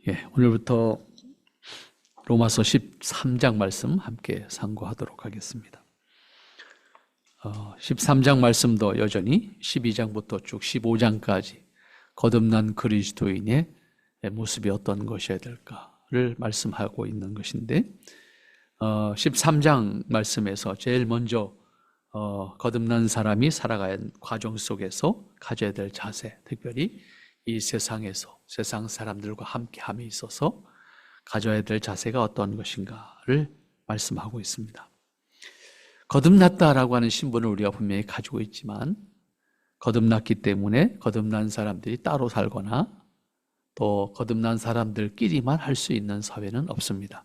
오늘부터 로마서 13장 말씀 함께 상고하도록 하겠습니다. 13장 말씀도 여전히 12장부터 쭉 15장까지 거듭난 그리스도인의 모습이 어떤 것이어야 될까를 말씀하고 있는 것인데 13장 말씀에서 제일 먼저 거듭난 사람이 살아가는 과정 속에서 가져야 될 자세, 특별히 이 세상에서 세상 사람들과 함께함에 있어서 가져야 될 자세가 어떤 것인가를 말씀하고 있습니다. 거듭났다라고 하는 신분을 우리가 분명히 가지고 있지만 거듭났기 때문에 거듭난 사람들이 따로 살거나 또 거듭난 사람들끼리만 할 수 있는 사회는 없습니다.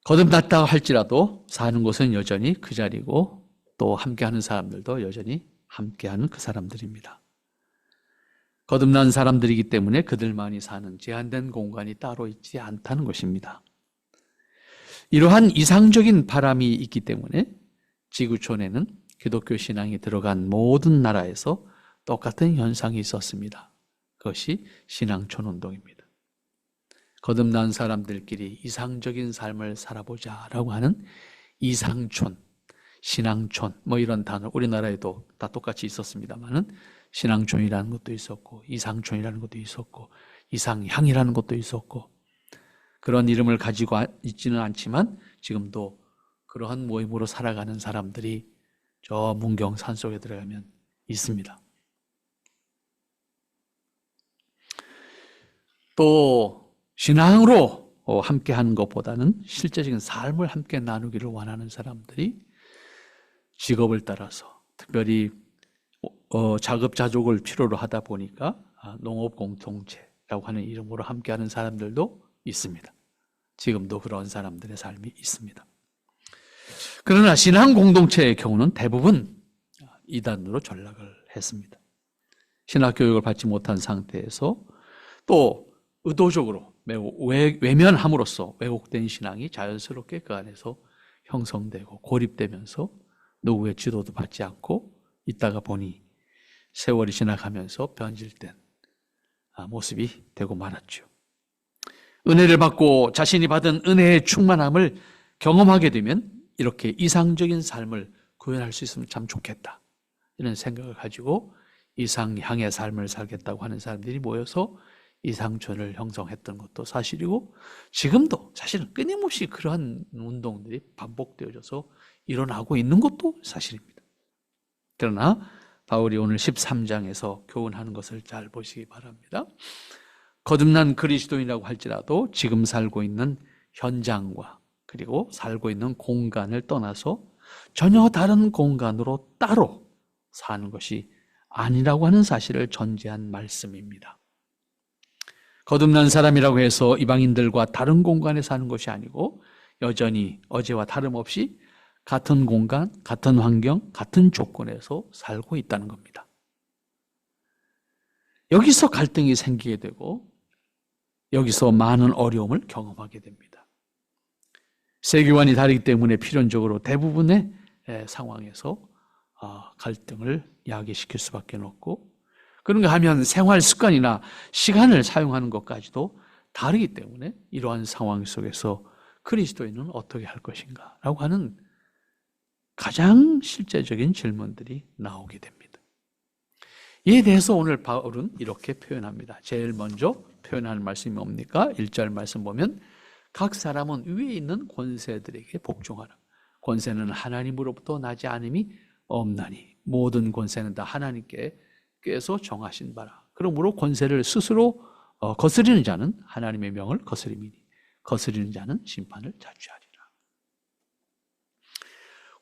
거듭났다 할지라도 사는 곳은 여전히 그 자리고 또 함께하는 사람들도 여전히 함께하는 그 사람들입니다. 거듭난 사람들이기 때문에 그들만이 사는 제한된 공간이 따로 있지 않다는 것입니다. 이러한 이상적인 바람이 있기 때문에 지구촌에는 기독교 신앙이 들어간 모든 나라에서 똑같은 현상이 있었습니다. 그것이 신앙촌 운동입니다. 거듭난 사람들끼리 이상적인 삶을 살아보자라고 하는 이상촌, 신앙촌 이런 단어 우리나라에도 다 똑같이 있었습니다만은 신앙촌이라는 것도 있었고 이상촌이라는 것도 있었고 이상향이라는 것도 있었고 그런 이름을 가지고 있지는 않지만 지금도 그러한 모임으로 살아가는 사람들이 저 문경 산속에 들어가면 있습니다. 또 신앙으로 함께하는 것보다는 실제적인 삶을 함께 나누기를 원하는 사람들이 직업을 따라서 특별히 자급자족을 필요로 하다 보니까 농업공동체라고 하는 이름으로 함께하는 사람들도 있습니다. 지금도 그런 사람들의 삶이 있습니다. 그러나 신앙공동체의 경우는 대부분 이단으로 전락을 했습니다. 신학교육을 받지 못한 상태에서 또 의도적으로 매우 외면함으로써 왜곡된 신앙이 자연스럽게 그 안에서 형성되고 고립되면서 누구의 지도도 받지 않고 있다가 보니 세월이 지나가면서 변질된 모습이 되고 말았죠. 은혜를 받고 자신이 받은 은혜의 충만함을 경험하게 되면 이렇게 이상적인 삶을 구현할 수 있으면 참 좋겠다 이런 생각을 가지고 이상향의 삶을 살겠다고 하는 사람들이 모여서 이상촌을 형성했던 것도 사실이고 지금도 사실은 끊임없이 그러한 운동들이 반복되어져서 일어나고 있는 것도 사실입니다. 그러나 바울이 오늘 13장에서 교훈하는 것을 잘 보시기 바랍니다. 거듭난 그리스도인이라고 할지라도 지금 살고 있는 현장과 그리고 살고 있는 공간을 떠나서 전혀 다른 공간으로 따로 사는 것이 아니라고 하는 사실을 전제한 말씀입니다. 거듭난 사람이라고 해서 이방인들과 다른 공간에 사는 것이 아니고 여전히 어제와 다름없이 같은 공간, 같은 환경, 같은 조건에서 살고 있다는 겁니다. 여기서 갈등이 생기게 되고 여기서 많은 어려움을 경험하게 됩니다. 세계관이 다르기 때문에 필연적으로 대부분의 상황에서 갈등을 야기시킬 수밖에 없고 그런가 하면 생활 습관이나 시간을 사용하는 것까지도 다르기 때문에 이러한 상황 속에서 그리스도인은 어떻게 할 것인가 라고 하는 가장 실제적인 질문들이 나오게 됩니다. 이에 대해서 오늘 바울은 이렇게 표현합니다. 제일 먼저 표현하는 말씀이 뭡니까? 1절 말씀 보면 각 사람은 위에 있는 권세들에게 복종하라. 권세는 하나님으로부터 나지 않음이 없나니 모든 권세는 다 하나님께서 정하신 바라. 그러므로 권세를 스스로 거스리는 자는 하나님의 명을 거스림이니 거스리는 자는 심판을 자취하리라.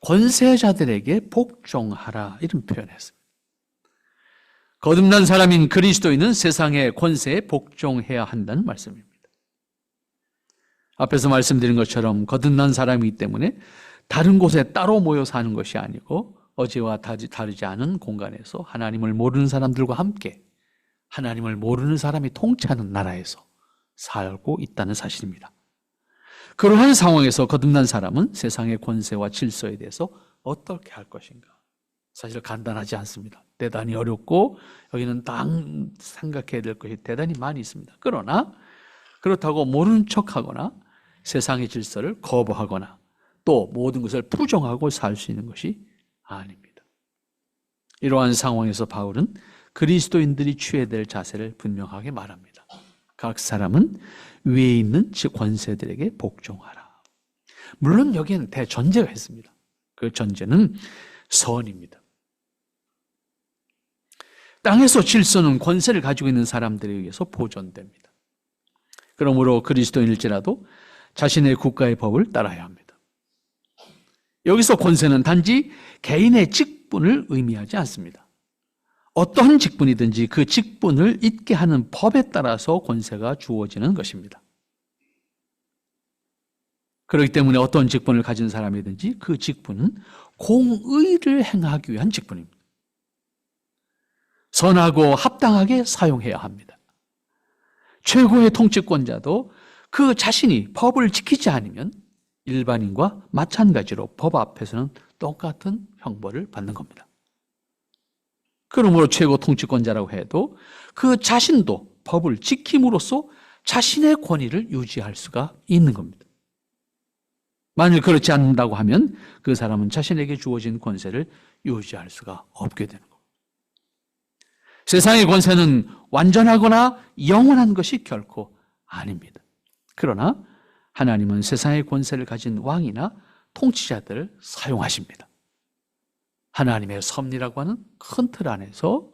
권세자들에게 복종하라 이런 표현을 했습니다. 거듭난 사람인 그리스도인은 세상의 권세에 복종해야 한다는 말씀입니다. 앞에서 말씀드린 것처럼 거듭난 사람이기 때문에 다른 곳에 따로 모여 사는 것이 아니고 어제와 다르지 않은 공간에서 하나님을 모르는 사람들과 함께 하나님을 모르는 사람이 통치하는 나라에서 살고 있다는 사실입니다. 그러한 상황에서 거듭난 사람은 세상의 권세와 질서에 대해서 어떻게 할 것인가? 사실 간단하지 않습니다. 대단히 어렵고 여기는 딱 생각해야 될 것이 대단히 많이 있습니다. 그러나 그렇다고 모르는 척하거나 세상의 질서를 거부하거나 또 모든 것을 부정하고 살 수 있는 것이 아닙니다. 이러한 상황에서 바울은 그리스도인들이 취해야 될 자세를 분명하게 말합니다. 각 사람은 위에 있는 권세들에게 복종하라. 물론 여기에는 대전제가 있습니다. 그 전제는 선입니다. 땅에서 질서는 권세를 가지고 있는 사람들에 의해서 보존됩니다. 그러므로 그리스도인일지라도 자신의 국가의 법을 따라야 합니다. 여기서 권세는 단지 개인의 직분을 의미하지 않습니다. 어떠한 직분이든지 그 직분을 잇게 하는 법에 따라서 권세가 주어지는 것입니다. 그렇기 때문에 어떤 직분을 가진 사람이든지 그 직분은 공의를 행하기 위한 직분입니다. 선하고 합당하게 사용해야 합니다. 최고의 통치권자도 그 자신이 법을 지키지 않으면 일반인과 마찬가지로 법 앞에서는 똑같은 형벌을 받는 겁니다. 그러므로 최고 통치권자라고 해도 그 자신도 법을 지킴으로써 자신의 권위를 유지할 수가 있는 겁니다. 만일 그렇지 않는다고 하면 그 사람은 자신에게 주어진 권세를 유지할 수가 없게 되는 겁니다. 세상의 권세는 완전하거나 영원한 것이 결코 아닙니다. 그러나 하나님은 세상의 권세를 가진 왕이나 통치자들을 사용하십니다. 하나님의 섭리라고 하는 큰 틀 안에서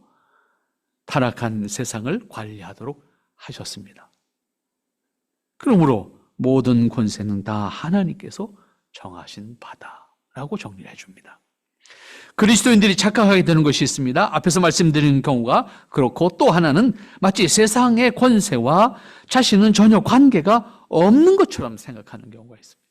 타락한 세상을 관리하도록 하셨습니다. 그러므로 모든 권세는 다 하나님께서 정하신 바다라고 정리해 줍니다. 그리스도인들이 착각하게 되는 것이 있습니다. 앞에서 말씀드린 경우가 그렇고 또 하나는 마치 세상의 권세와 자신은 전혀 관계가 없는 것처럼 생각하는 경우가 있습니다.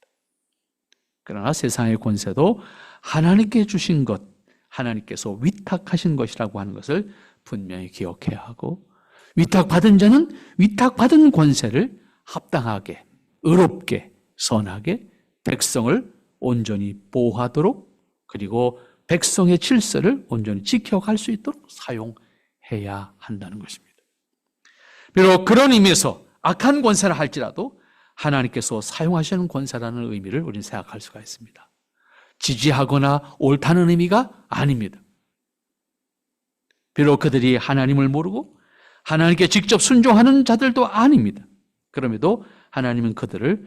그러나 세상의 권세도 하나님께 주신 것, 하나님께서 위탁하신 것이라고 하는 것을 분명히 기억해야 하고 위탁받은 자는 위탁받은 권세를 합당하게, 의롭게, 선하게 백성을 온전히 보호하도록 그리고 백성의 질서를 온전히 지켜갈 수 있도록 사용해야 한다는 것입니다. 비록 그런 의미에서 악한 권세라 할지라도 하나님께서 사용하시는 권세라는 의미를 우리는 생각할 수가 있습니다. 지지하거나 옳다는 의미가 아닙니다. 비록 그들이 하나님을 모르고 하나님께 직접 순종하는 자들도 아닙니다. 그럼에도 하나님은 그들을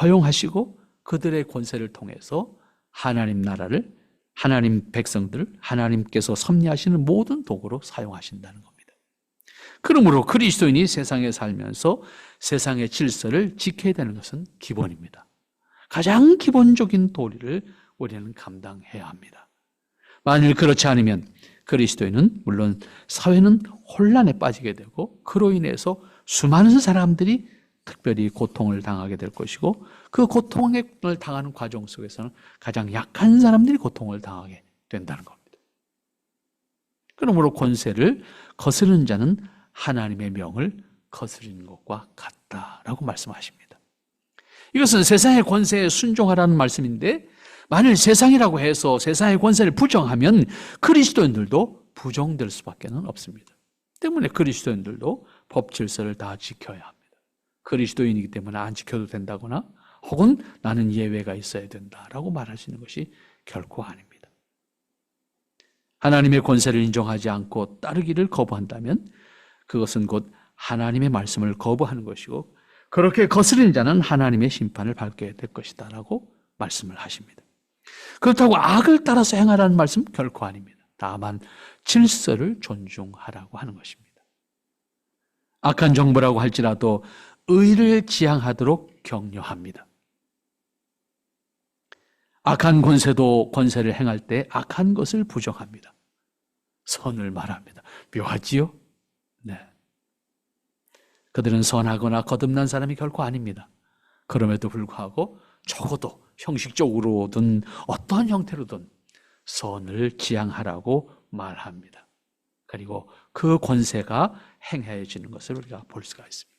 허용하시고 그들의 권세를 통해서 하나님 나라를, 하나님 백성들을 하나님께서 섭리하시는 모든 도구로 사용하신다는 겁니다. 그러므로 그리스도인이 세상에 살면서 세상의 질서를 지켜야 되는 것은 기본입니다. 가장 기본적인 도리를 우리는 감당해야 합니다. 만일 그렇지 않으면 그리스도인은 물론 사회는 혼란에 빠지게 되고 그로 인해서 수많은 사람들이 특별히 고통을 당하게 될 것이고 그 고통을 당하는 과정 속에서는 가장 약한 사람들이 고통을 당하게 된다는 겁니다. 그러므로 권세를 거스르는 자는 하나님의 명을 거스르는 것과 같다라고 말씀하십니다. 이것은 세상의 권세에 순종하라는 말씀인데 만일 세상이라고 해서 세상의 권세를 부정하면 그리스도인들도 부정될 수밖에 없습니다. 때문에 그리스도인들도 법 질서를 다 지켜야 합니다. 그리스도인이기 때문에 안 지켜도 된다거나 혹은 나는 예외가 있어야 된다라고 말하시는 것이 결코 아닙니다. 하나님의 권세를 인정하지 않고 따르기를 거부한다면 그것은 곧 하나님의 말씀을 거부하는 것이고 그렇게 거스르는 자는 하나님의 심판을 받게 될 것이다 라고 말씀을 하십니다. 그렇다고 악을 따라서 행하라는 말씀 결코 아닙니다. 다만 질서를 존중하라고 하는 것입니다. 악한 정부라고 할지라도 의를 지향하도록 격려합니다. 악한 권세도 권세를 행할 때 악한 것을 부정합니다. 선을 말합니다. 묘하지요? 네. 그들은 선하거나 거듭난 사람이 결코 아닙니다. 그럼에도 불구하고 적어도 형식적으로든 어떤 형태로든 선을 지향하라고 말합니다. 그리고 그 권세가 행해지는 것을 우리가 볼 수가 있습니다.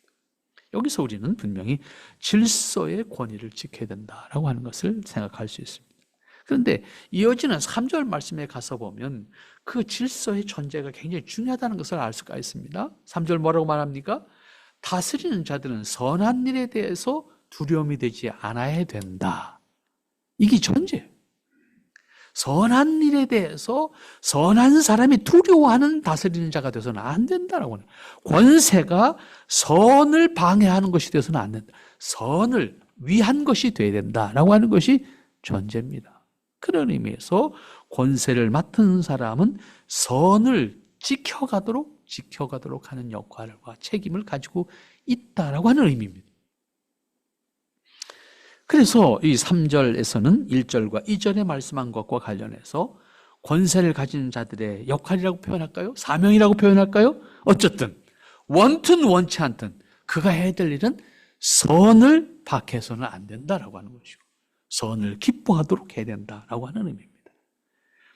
여기서 우리는 분명히 질서의 권위를 지켜야 된다라고 하는 것을 생각할 수 있습니다. 그런데 이어지는 3절 말씀에 가서 보면 그 질서의 존재가 굉장히 중요하다는 것을 알 수가 있습니다. 3절 뭐라고 말합니까? 다스리는 자들은 선한 일에 대해서 두려움이 되지 않아야 된다. 이게 존재예요. 선한 일에 대해서 선한 사람이 두려워하는 다스리는 자가 되어서는 안 된다라고 하는, 권세가 선을 방해하는 것이 되어서는 안 된다. 선을 위한 것이 되어야 된다라고 하는 것이 존재입니다. 그런 의미에서 권세를 맡은 사람은 선을 지켜가도록 하는 역할과 책임을 가지고 있다라고 하는 의미입니다. 그래서 이 3절에서는 1절과 2절에 말씀한 것과 관련해서 권세를 가진 자들의 역할이라고 표현할까요? 사명이라고 표현할까요? 어쨌든 원든 원치 않든 그가 해야 될 일은 선을 박해서는 안 된다라고 하는 것이고, 선을 기뻐하도록 해야 된다라고 하는 의미입니다.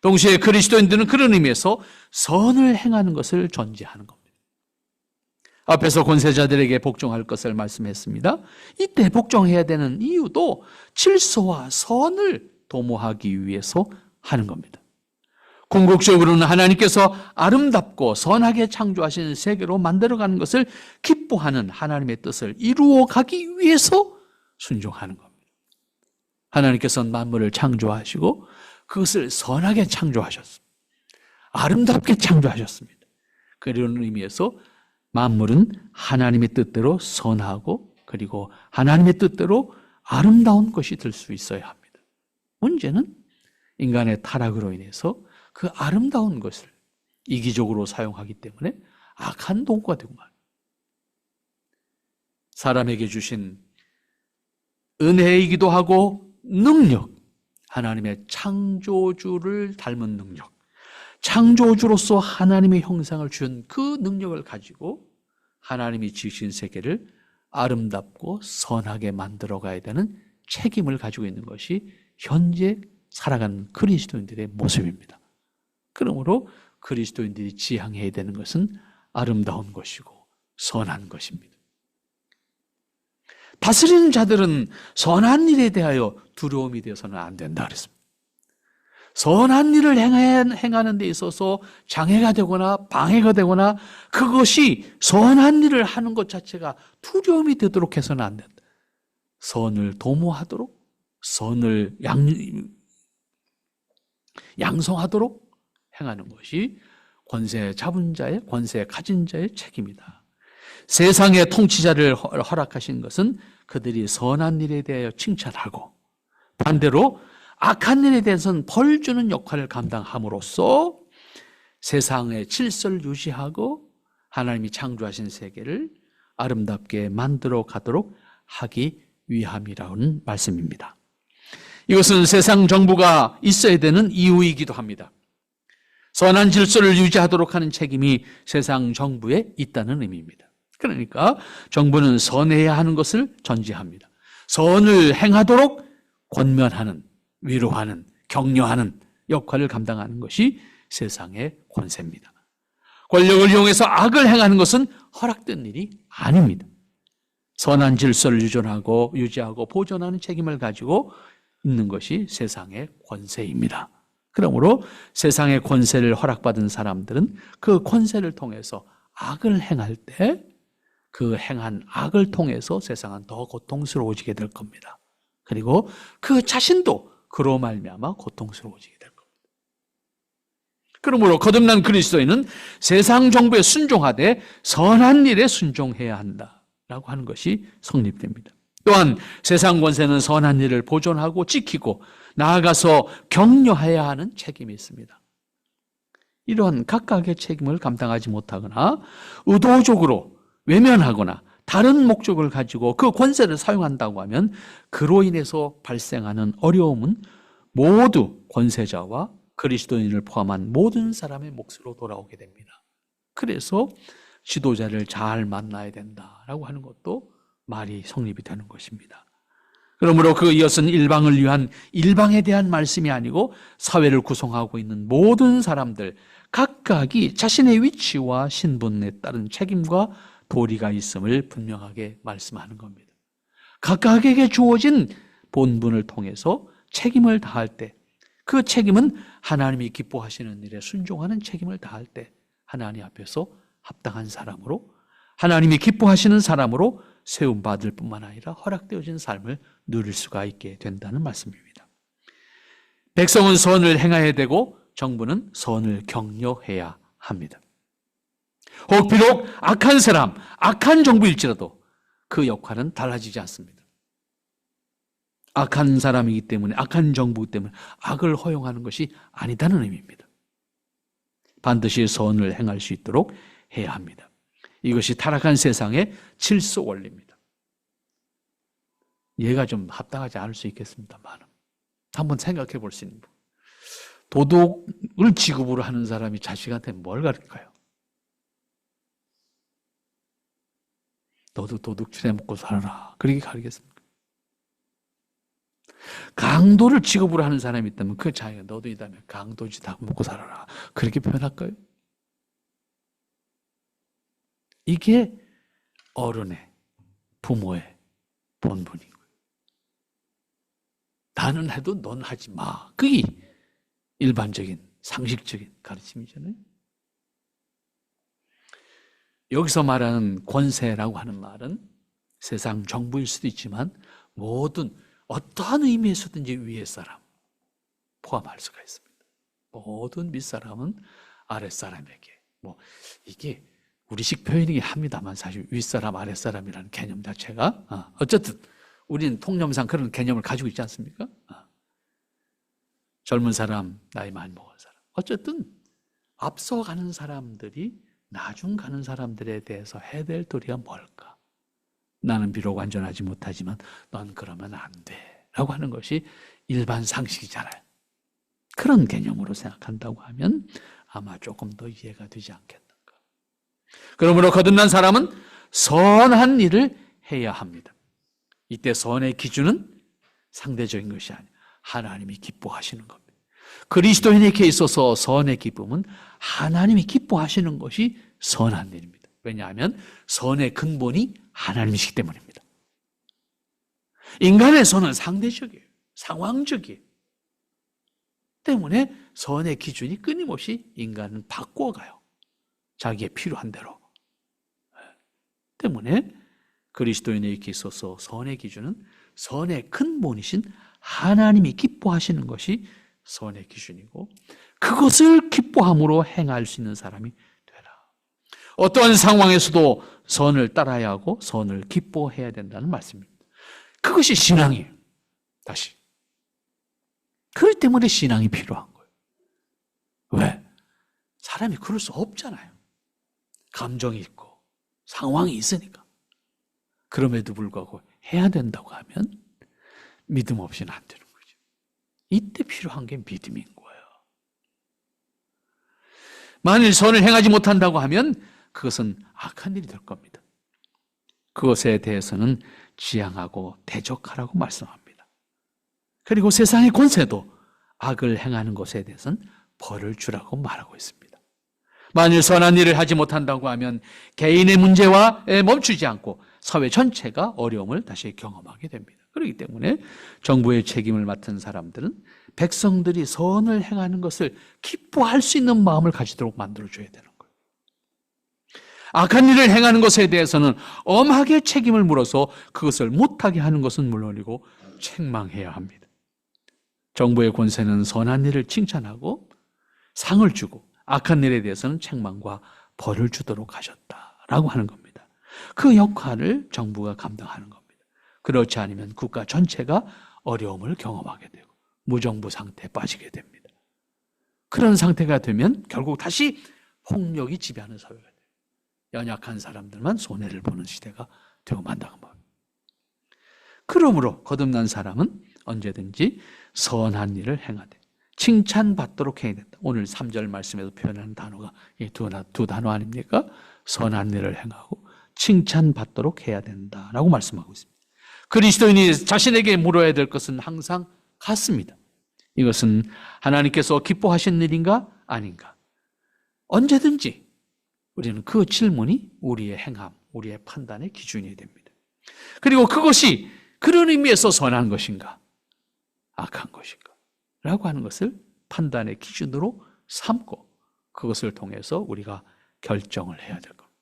동시에 그리스도인들은 그런 의미에서 선을 행하는 것을 전제하는 겁니다. 앞에서 권세자들에게 복종할 것을 말씀했습니다. 이때 복종해야 되는 이유도 질서와 선을 도모하기 위해서 하는 겁니다. 궁극적으로는 하나님께서 아름답고 선하게 창조하신 세계로 만들어가는 것을 기뻐하는 하나님의 뜻을 이루어가기 위해서 순종하는 겁니다. 하나님께서는 만물을 창조하시고 그것을 선하게 창조하셨습니다. 아름답게 창조하셨습니다. 그런 의미에서 만물은 하나님의 뜻대로 선하고 그리고 하나님의 뜻대로 아름다운 것이 될 수 있어야 합니다. 문제는 인간의 타락으로 인해서 그 아름다운 것을 이기적으로 사용하기 때문에 악한 도구가 되고 말입니다. 사람에게 주신 은혜이기도 하고 능력, 하나님의 창조주를 닮은 능력, 창조주로서 하나님의 형상을 준 그 능력을 가지고 하나님이 지으신 세계를 아름답고 선하게 만들어 가야 되는 책임을 가지고 있는 것이 현재 살아가는 그리스도인들의 모습입니다. 그러므로 그리스도인들이 지향해야 되는 것은 아름다운 것이고 선한 것입니다. 다스리는 자들은 선한 일에 대하여 두려움이 되어서는 안 된다 그랬습니다. 선한 일을 행하는 데 있어서 장애가 되거나 방해가 되거나 그것이 선한 일을 하는 것 자체가 두려움이 되도록 해서는 안 된다. 선을 도모하도록, 선을 양성하도록 행하는 것이 권세 잡은 자의, 권세 가진 자의 책임이다. 세상의 통치자를 허락하신 것은 그들이 선한 일에 대하여 칭찬하고, 반대로 악한 일에 대해서는 벌 주는 역할을 감당함으로써 세상의 질서를 유지하고 하나님이 창조하신 세계를 아름답게 만들어 가도록 하기 위함이라는 말씀입니다. 이것은 세상 정부가 있어야 되는 이유이기도 합니다. 선한 질서를 유지하도록 하는 책임이 세상 정부에 있다는 의미입니다. 그러니까 정부는 선해야 하는 것을 전제합니다. 선을 행하도록 권면하는, 위로하는, 격려하는 역할을 감당하는 것이 세상의 권세입니다. 권력을 이용해서 악을 행하는 것은 허락된 일이 아닙니다. 선한 질서를 유지하고 보존하는 책임을 가지고 있는 것이 세상의 권세입니다. 그러므로 세상의 권세를 허락받은 사람들은 그 권세를 통해서 악을 행할 때 그 행한 악을 통해서 세상은 더 고통스러워지게 될 겁니다. 그리고 그 자신도 그로 말미암아 고통스러워지게 될 겁니다. 그러므로 거듭난 그리스도인은 세상 정부에 순종하되 선한 일에 순종해야 한다라고 하는 것이 성립됩니다. 또한 세상 권세는 선한 일을 보존하고 지키고 나아가서 격려해야 하는 책임이 있습니다. 이러한 각각의 책임을 감당하지 못하거나 의도적으로 외면하거나 다른 목적을 가지고 그 권세를 사용한다고 하면 그로 인해서 발생하는 어려움은 모두 권세자와 그리스도인을 포함한 모든 사람의 몫으로 돌아오게 됩니다. 그래서 지도자를 잘 만나야 된다라고 하는 것도 말이 성립이 되는 것입니다. 그러므로 이것은 일방을 위한 일방에 대한 말씀이 아니고 사회를 구성하고 있는 모든 사람들 각각이 자신의 위치와 신분에 따른 책임과 도리가 있음을 분명하게 말씀하는 겁니다. 각각에게 주어진 본분을 통해서 책임을 다할 때 그 책임은 하나님이 기뻐하시는 일에 순종하는 책임을 다할 때 하나님 앞에서 합당한 사람으로, 하나님이 기뻐하시는 사람으로 세움받을 뿐만 아니라 허락되어진 삶을 누릴 수가 있게 된다는 말씀입니다. 백성은 선을 행해야 되고 정부는 선을 격려해야 합니다. 혹 비록 악한 사람, 악한 정부일지라도 그 역할은 달라지지 않습니다. 악한 사람이기 때문에, 악한 정부이기 때문에 악을 허용하는 것이 아니다는 의미입니다. 반드시 선을 행할 수 있도록 해야 합니다. 이것이 타락한 세상의 질서 원리입니다. 얘가 좀 합당하지 않을 수 있겠습니다만 한번 생각해 볼 수 있는 부분. 도덕을 지급으로 하는 사람이 자식한테 뭘 가르쳐요? 너도 도둑질해 먹고 살아라. 그렇게 가르치겠습니까? 강도를 직업으로 하는 사람이 있다면 그 자기가 너도 있다면 강도지 다 먹고 살아라. 그렇게 표현할까요? 이게 어른의, 부모의 본분인 거예요. 나는 해도 넌 하지 마. 그게 일반적인, 상식적인 가르침이잖아요. 여기서 말하는 권세라고 하는 말은 세상 정부일 수도 있지만 모든 어떠한 의미에서든지 위의 사람 포함할 수가 있습니다. 모든 윗사람은 아랫사람에게, 이게 우리식 표현이긴 합니다만 사실 윗사람, 아랫사람이라는 개념 자체가 어쨌든 우리는 통념상 그런 개념을 가지고 있지 않습니까? 젊은 사람, 나이 많이 먹은 사람, 어쨌든 앞서가는 사람들이 나중 가는 사람들에 대해서 해야 될 도리가 뭘까? 나는 비록 완전하지 못하지만 넌 그러면 안 돼 라고 하는 것이 일반 상식이잖아요. 그런 개념으로 생각한다고 하면 아마 조금 더 이해가 되지 않겠는가. 그러므로 거듭난 사람은 선한 일을 해야 합니다. 이때 선의 기준은 상대적인 것이 아니라 하나님이 기뻐하시는 겁니다. 그리스도인에게 있어서 선의 기쁨은 하나님이 기뻐하시는 것이 선한 일입니다. 왜냐하면 선의 근본이 하나님이시기 때문입니다. 인간의 선은 상대적이에요. 상황적이에요. 때문에 선의 기준이 끊임없이 인간은 바꿔가요. 자기의 필요한 대로. 때문에 그리스도인에게 있어서 선의 기준은 선의 근본이신 하나님이 기뻐하시는 것이 선의 기준이고 그것을 기뻐함으로 행할 수 있는 사람이 되라. 어떠한 상황에서도 선을 따라야 하고 선을 기뻐해야 된다는 말씀입니다. 그것이 신앙이에요. 다시. 그렇기 때문에 신앙이 필요한 거예요. 왜? 사람이 그럴 수 없잖아요. 감정이 있고 상황이 있으니까. 그럼에도 불구하고 해야 된다고 하면 믿음 없이는 안 되는 거죠. 이때 필요한 게 믿음인 거예요. 만일 선을 행하지 못한다고 하면 그것은 악한 일이 될 겁니다. 그것에 대해서는 지양하고 대적하라고 말씀합니다. 그리고 세상의 권세도 악을 행하는 것에 대해서는 벌을 주라고 말하고 있습니다. 만일 선한 일을 하지 못한다고 하면 개인의 문제와 멈추지 않고 사회 전체가 어려움을 다시 경험하게 됩니다. 그렇기 때문에 정부의 책임을 맡은 사람들은 백성들이 선을 행하는 것을 기뻐할 수 있는 마음을 가지도록 만들어줘야 되는 거예요. 악한 일을 행하는 것에 대해서는 엄하게 책임을 물어서 그것을 못하게 하는 것은 물론이고 책망해야 합니다. 정부의 권세는 선한 일을 칭찬하고 상을 주고 악한 일에 대해서는 책망과 벌을 주도록 하셨다라고 하는 겁니다. 그 역할을 정부가 감당하는 겁니다. 그렇지 않으면 국가 전체가 어려움을 경험하게 되고 무정부 상태에 빠지게 됩니다. 그런 상태가 되면 결국 다시 폭력이 지배하는 사회가 돼요. 연약한 사람들만 손해를 보는 시대가 되고 만다는 겁니다. 그러므로 거듭난 사람은 언제든지 선한 일을 행하되 칭찬받도록 해야 된다. 오늘 3절 말씀에서 표현하는 단어가 이 두 단어 아닙니까? 선한 일을 행하고 칭찬받도록 해야 된다라고 말씀하고 있습니다. 그리스도인이 자신에게 물어야 될 것은 항상 같습니다. 이것은 하나님께서 기뻐하신 일인가 아닌가? 언제든지 우리는 그 질문이 우리의 행함, 우리의 판단의 기준이 됩니다. 그리고 그것이 그런 의미에서 선한 것인가? 악한 것인가? 하는 것을 판단의 기준으로 삼고 그것을 통해서 우리가 결정을 해야 될 겁니다.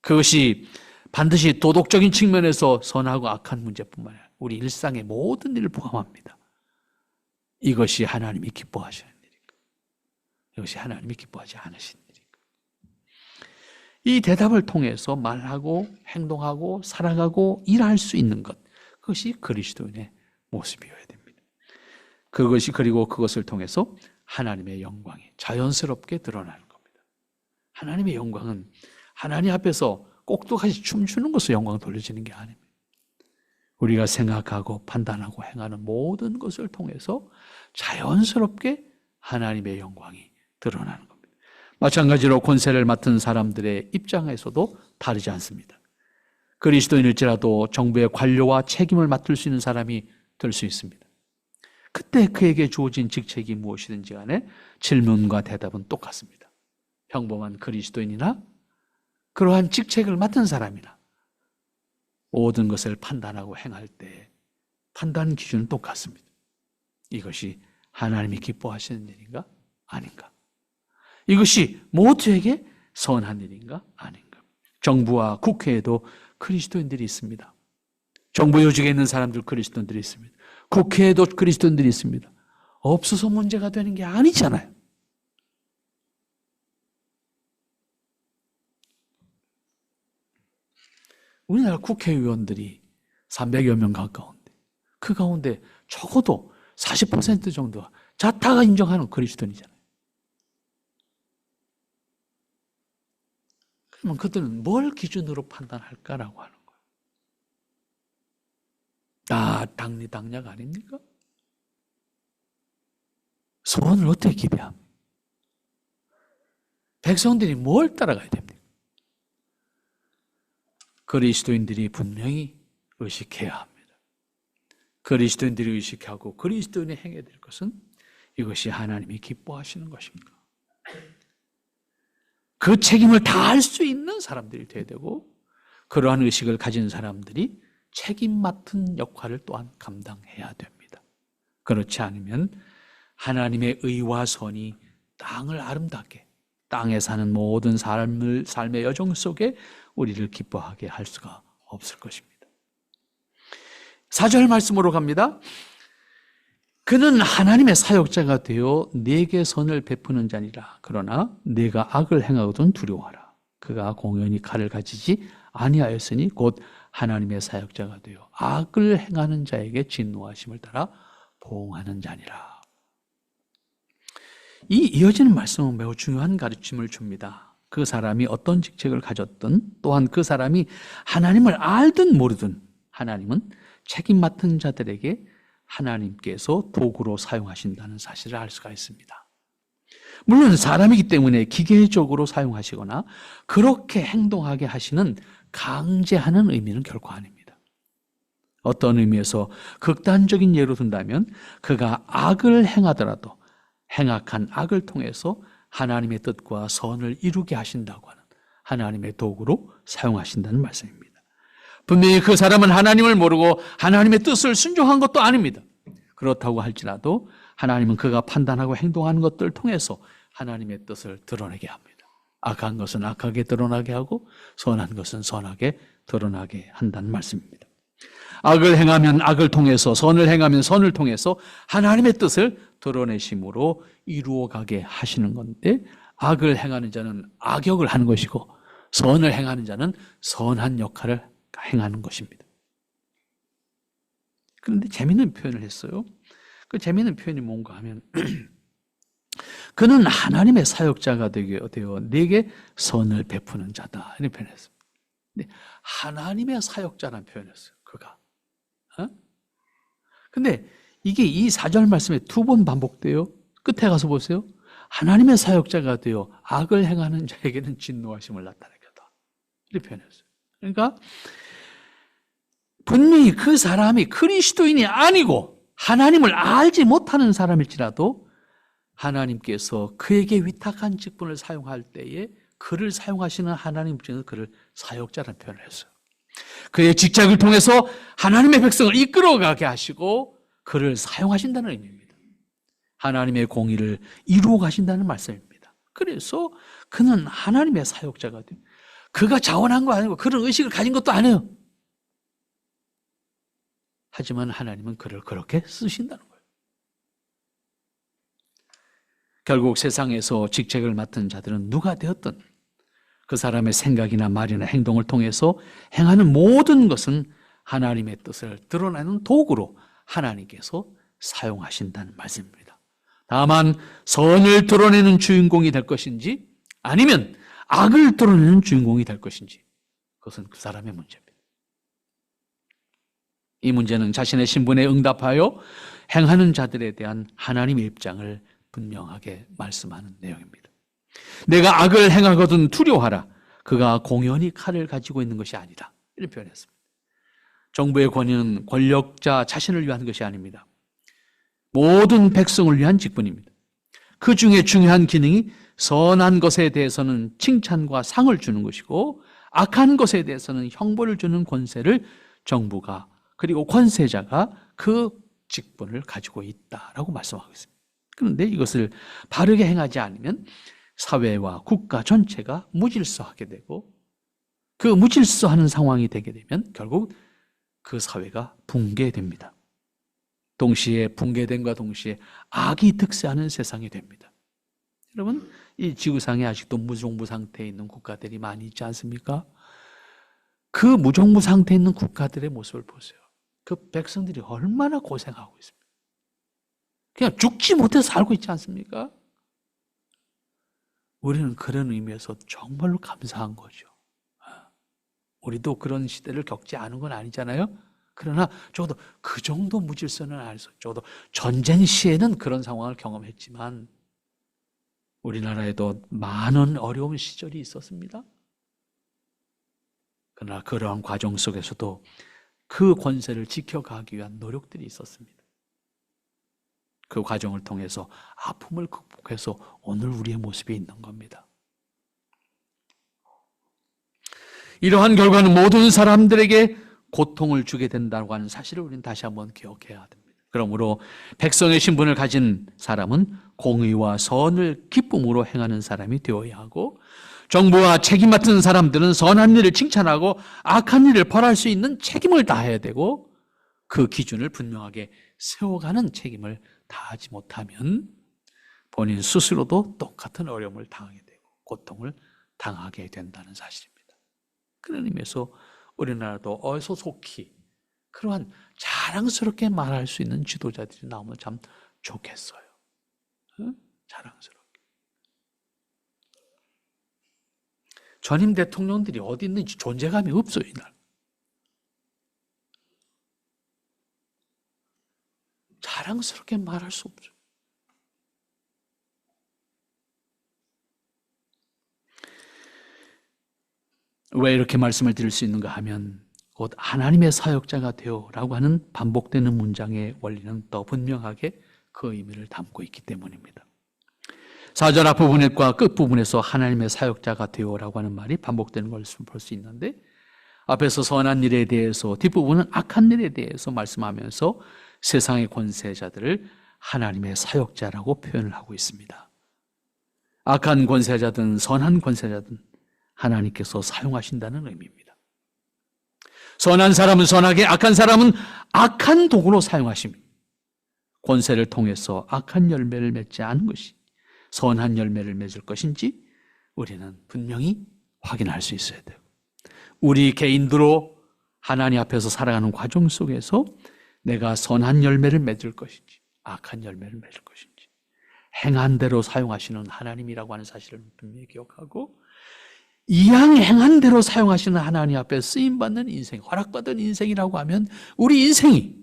그것이 반드시 도덕적인 측면에서 선하고 악한 문제뿐만 아니라 우리 일상의 모든 일을 포함합니다. 이것이 하나님이 기뻐하시는 일인가? 이것이 하나님이 기뻐하지 않으시는 일인가? 이 대답을 통해서 말하고 행동하고 살아가고 일할 수 있는 것, 그것이 그리스도인의 모습이어야 됩니다. 그리고 그것을 통해서 하나님의 영광이 자연스럽게 드러나는 겁니다. 하나님의 영광은 하나님 앞에서 꼭두같이 춤추는 것으로 영광 돌려지는 게 아닙니다. 우리가 생각하고 판단하고 행하는 모든 것을 통해서 자연스럽게 하나님의 영광이 드러나는 겁니다. 마찬가지로 권세를 맡은 사람들의 입장에서도 다르지 않습니다. 그리스도인일지라도 정부의 관료와 책임을 맡을 수 있는 사람이 될 수 있습니다. 그때 그에게 주어진 직책이 무엇이든지 간에 질문과 대답은 똑같습니다. 평범한 그리스도인이나 그러한 직책을 맡은 사람이나 모든 것을 판단하고 행할 때 판단 기준은 똑같습니다. 이것이 하나님이 기뻐하시는 일인가? 아닌가? 이것이 모두에게 선한 일인가? 아닌가? 정부와 국회에도 그리스도인들이 있습니다. 정부 요직에 있는 사람들 그리스도인들이 있습니다. 국회에도 그리스도인들이 있습니다. 없어서 문제가 되는 게 아니잖아요. 우리나라 국회의원들이 300여 명 가까운데 그 가운데 적어도 40% 정도가 자타가 인정하는 그리스도인이잖아요. 그러면 그들은 뭘 기준으로 판단할까라고 하는 거예요. 당리당략 아닙니까? 소원을 어떻게 기대합니까? 백성들이 뭘 따라가야 됩니까? 그리스도인들이 분명히 의식해야 합니다. 그리스도인들이 의식하고 그리스도인이 행해야 될 것은 이것이 하나님이 기뻐하시는 것입니다. 그 책임을 다할 수 있는 사람들이 되어야 되고 그러한 의식을 가진 사람들이 책임 맡은 역할을 또한 감당해야 됩니다. 그렇지 않으면 하나님의 의와 선이 땅을 아름답게 땅에 사는 모든 삶의 여정 속에 우리를 기뻐하게 할 수가 없을 것입니다. 4절 말씀으로 갑니다. 그는 하나님의 사역자가 되어 네게 선을 베푸는 자니라. 그러나 네가 악을 행하거든 두려워하라. 그가 공연히 칼을 가지지 아니하였으니 곧 하나님의 사역자가 되어 악을 행하는 자에게 진노하심을 따라 보응하는 자니라. 이 이어지는 말씀은 매우 중요한 가르침을 줍니다. 그 사람이 어떤 직책을 가졌든 또한 그 사람이 하나님을 알든 모르든 하나님은 책임 맡은 자들에게 하나님께서 도구로 사용하신다는 사실을 알 수가 있습니다. 물론 사람이기 때문에 기계적으로 사용하시거나 그렇게 행동하게 하시는 강제하는 의미는 결코 아닙니다. 어떤 의미에서 극단적인 예로 든다면 그가 악을 행하더라도 행악한 악을 통해서 하나님의 뜻과 선을 이루게 하신다고 하는 하나님의 도구로 사용하신다는 말씀입니다. 분명히 그 사람은 하나님을 모르고 하나님의 뜻을 순종한 것도 아닙니다. 그렇다고 할지라도 하나님은 그가 판단하고 행동하는 것들을 통해서 하나님의 뜻을 드러내게 합니다. 악한 것은 악하게 드러나게 하고 선한 것은 선하게 드러나게 한다는 말씀입니다. 악을 행하면 악을 통해서 선을 행하면 선을 통해서 하나님의 뜻을 드러내심으로 이루어가게 하시는 건데 악을 행하는 자는 악역을 하는 것이고 선을 행하는 자는 선한 역할을 행하는 것입니다. 그런데 재미있는 표현을 했어요. 그 재미있는 표현이 뭔가 하면 그는 하나님의 사역자가 되어 내게 선을 베푸는 자다 이런 표현했습니다. 근데 하나님의 사역자라는 표현이었어요. 그가. 근데 이게 이 4절 말씀에 2번 반복돼요. 끝에 가서 보세요. 하나님의 사역자가 되어 악을 행하는 자에게는 진노하심을 나타내게 하다. 이렇게 표현했어요. 그러니까 분명히 그 사람이 그리스도인이 아니고 하나님을 알지 못하는 사람일지라도 하나님께서 그에게 위탁한 직분을 사용할 때에 그를 사용하시는 하나님 입장에서 그를 사역자라는 표현을 했어요. 그의 직책을 통해서 하나님의 백성을 이끌어가게 하시고 그를 사용하신다는 의미입니다. 하나님의 공의를 이루어 가신다는 말씀입니다. 그래서 그는 하나님의 사역자가 돼요. 그가 자원한 거 아니고 그런 의식을 가진 것도 아니에요. 하지만 하나님은 그를 그렇게 쓰신다는 거예요. 결국 세상에서 직책을 맡은 자들은 누가 되었든 그 사람의 생각이나 말이나 행동을 통해서 행하는 모든 것은 하나님의 뜻을 드러내는 도구로 하나님께서 사용하신다는 말씀입니다. 다만 선을 드러내는 주인공이 될 것인지 아니면 악을 드러내는 주인공이 될 것인지 그것은 그 사람의 문제입니다. 이 문제는 자신의 신분에 응답하여 행하는 자들에 대한 하나님의 입장을 분명하게 말씀하는 내용입니다. 내가 악을 행하거든 두려워하라. 그가 공연히 칼을 가지고 있는 것이 아니다. 이렇게 표현했습니다. 정부의 권위는 권력자 자신을 위한 것이 아닙니다. 모든 백성을 위한 직분입니다. 그 중에 중요한 기능이 선한 것에 대해서는 칭찬과 상을 주는 것이고 악한 것에 대해서는 형벌을 주는 권세를 정부가 그리고 권세자가 그 직분을 가지고 있다라고 말씀하고 있습니다. 그런데 이것을 바르게 행하지 않으면 사회와 국가 전체가 무질서하게 되고 그 무질서하는 상황이 되게 되면 결국 그 사회가 붕괴됩니다. 동시에 붕괴됨과 동시에 악이 득세하는 세상이 됩니다. 여러분, 이 지구상에 아직도 무정부 상태에 있는 국가들이 많이 있지 않습니까? 그 무정부 상태에 있는 국가들의 모습을 보세요. 그 백성들이 얼마나 고생하고 있습니까? 그냥 죽지 못해서 살고 있지 않습니까? 우리는 그런 의미에서 정말로 감사한 거죠. 우리도 그런 시대를 겪지 않은 건 아니잖아요. 그러나 적어도 그 정도 무질서는 아니죠. 적어도 전쟁 시에는 그런 상황을 경험했지만 우리나라에도 많은 어려운 시절이 있었습니다. 그러나 그러한 과정 속에서도 그 권세를 지켜가기 위한 노력들이 있었습니다. 그 과정을 통해서 아픔을 극복해서 오늘 우리의 모습이 있는 겁니다. 이러한 결과는 모든 사람들에게 고통을 주게 된다고 하는 사실을 우리는 다시 한번 기억해야 됩니다. 그러므로 백성의 신분을 가진 사람은 공의와 선을 기쁨으로 행하는 사람이 되어야 하고 정부와 책임 맡은 사람들은 선한 일을 칭찬하고 악한 일을 벌할 수 있는 책임을 다해야 되고 그 기준을 분명하게 세워가는 책임을 다하지 못하면 본인 스스로도 똑같은 어려움을 당하게 되고 고통을 당하게 된다는 사실입니다. 그런 의미에서 우리나라도 어소속히 그러한 자랑스럽게 말할 수 있는 지도자들이 나오면 참 좋겠어요. 응? 자랑스럽게. 전임 대통령들이 어디 있는지 존재감이 없어요, 이날. 자랑스럽게 말할 수 없어요. 왜 이렇게 말씀을 드릴 수 있는가 하면 곧 하나님의 사역자가 되어라고 하는 반복되는 문장의 원리는 더 분명하게 그 의미를 담고 있기 때문입니다. 4절 앞부분과 끝부분에서 하나님의 사역자가 되어라고 하는 말이 반복되는 것을 볼 수 있는데 앞에서 선한 일에 대해서 뒷부분은 악한 일에 대해서 말씀하면서 세상의 권세자들을 하나님의 사역자라고 표현을 하고 있습니다. 악한 권세자든 선한 권세자든 하나님께서 사용하신다는 의미입니다. 선한 사람은 선하게, 악한 사람은 악한 도구로 사용하십니다. 권세를 통해서 악한 열매를 맺지 않은 것이 선한 열매를 맺을 것인지 우리는 분명히 확인할 수 있어야 돼요. 우리 개인으로 하나님 앞에서 살아가는 과정 속에서 내가 선한 열매를 맺을 것인지 악한 열매를 맺을 것인지 행한 대로 사용하시는 하나님이라고 하는 사실을 분명히 기억하고 이왕 행한 대로 사용하시는 하나님 앞에 쓰임받는 인생, 허락받은 인생이라고 하면 우리 인생이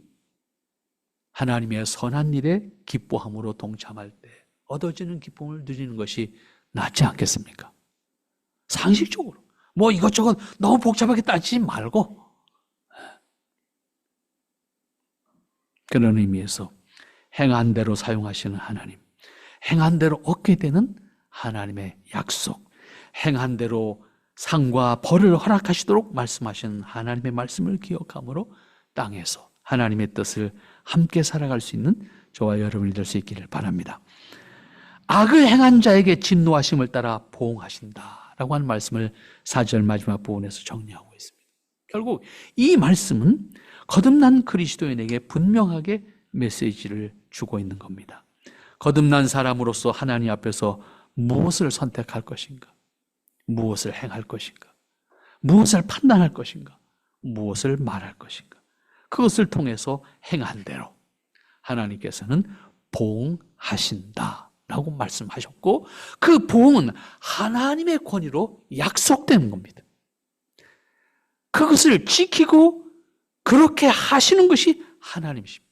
하나님의 선한 일에 기뻐함으로 동참할 때 얻어지는 기쁨을 누리는 것이 낫지 않겠습니까? 상식적으로 뭐 이것저것 너무 복잡하게 따지지 말고 그런 의미에서 행한 대로 사용하시는 하나님, 행한 대로 얻게 되는 하나님의 약속, 행한 대로 상과 벌을 허락하시도록 말씀하시는 하나님의 말씀을 기억함으로 땅에서 하나님의 뜻을 함께 살아갈 수 있는 저와 여러분이 될 수 있기를 바랍니다. 악을 행한 자에게 진노하심을 따라 보응하신다라고 하는 말씀을 4절 마지막 부분에서 정리하고 있습니다. 결국 이 말씀은 거듭난 그리스도인에게 분명하게 메시지를 주고 있는 겁니다. 거듭난 사람으로서 하나님 앞에서 무엇을 선택할 것인가? 무엇을 행할 것인가? 무엇을 판단할 것인가? 무엇을 말할 것인가? 그것을 통해서 행한 대로 하나님께서는 보응하신다라고 말씀하셨고, 그 보응은 하나님의 권위로 약속되는 겁니다. 그것을 지키고 그렇게 하시는 것이 하나님이십니다.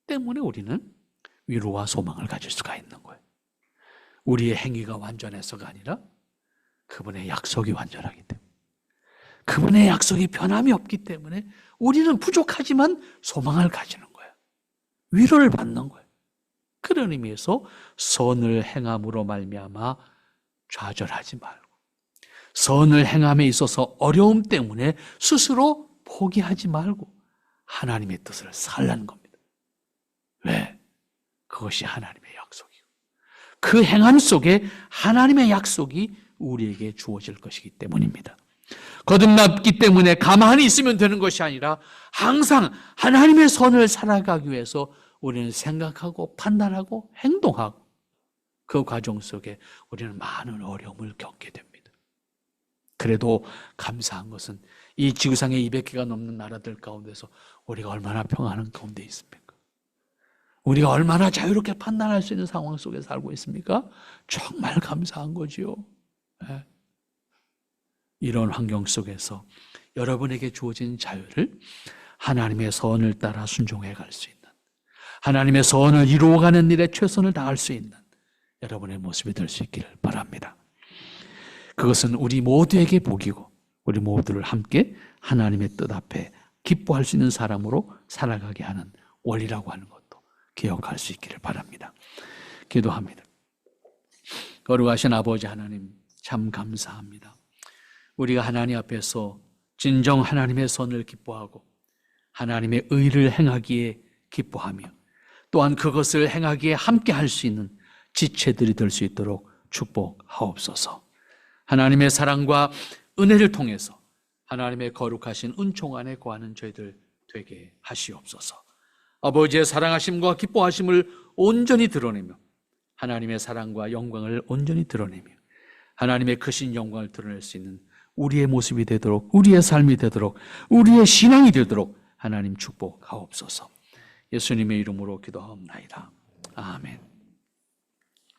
때문에 우리는 위로와 소망을 가질 수가 있는 거예요. 우리의 행위가 완전해서가 아니라 그분의 약속이 완전하기 때문에, 그분의 약속이 변함이 없기 때문에 우리는 부족하지만 소망을 가지는 거예요. 위로를 받는 거예요. 그런 의미에서 선을 행함으로 말미암아 좌절하지 말고, 선을 행함에 있어서 어려움 때문에 스스로 포기하지 말고 하나님의 뜻을 살라는 겁니다. 왜? 그것이 하나님의 약속이고, 그 행함 속에 하나님의 약속이 우리에게 주어질 것이기 때문입니다. 거듭났기 때문에 가만히 있으면 되는 것이 아니라 항상 하나님의 선을 살아가기 위해서 우리는 생각하고 판단하고 행동하고, 그 과정 속에 우리는 많은 어려움을 겪게 됩니다. 그래도 감사한 것은 이 지구상에 200개가 넘는 나라들 가운데서 우리가 얼마나 평안한 가운데 있습니까? 우리가 얼마나 자유롭게 판단할 수 있는 상황 속에 살고 있습니까? 정말 감사한 거지요. 네. 이런 환경 속에서 여러분에게 주어진 자유를 하나님의 선을 따라 순종해 갈 수 있는, 하나님의 선을 이루어가는 일에 최선을 다할 수 있는 여러분의 모습이 될 수 있기를 바랍니다. 그것은 우리 모두에게 복이고, 우리 모두를 함께 하나님의 뜻 앞에 기뻐할 수 있는 사람으로 살아가게 하는 원리라고 하는 것도 기억할 수 있기를 바랍니다. 기도합니다. 거룩하신 아버지 하나님, 참 감사합니다. 우리가 하나님 앞에서 진정 하나님의 선을 기뻐하고 하나님의 의를 행하기에 기뻐하며, 또한 그것을 행하기에 함께 할 수 있는 지체들이 될 수 있도록 축복하옵소서. 하나님의 사랑과 은혜를 통해서 하나님의 거룩하신 은총 안에 거하는 저희들 되게 하시옵소서. 아버지의 사랑하심과 기뻐하심을 온전히 드러내며, 하나님의 사랑과 영광을 온전히 드러내며 하나님의 크신 영광을 드러낼 수 있는 우리의 모습이 되도록, 우리의 삶이 되도록, 우리의 신앙이 되도록 하나님 축복하옵소서. 예수님의 이름으로 기도하옵나이다. 아멘.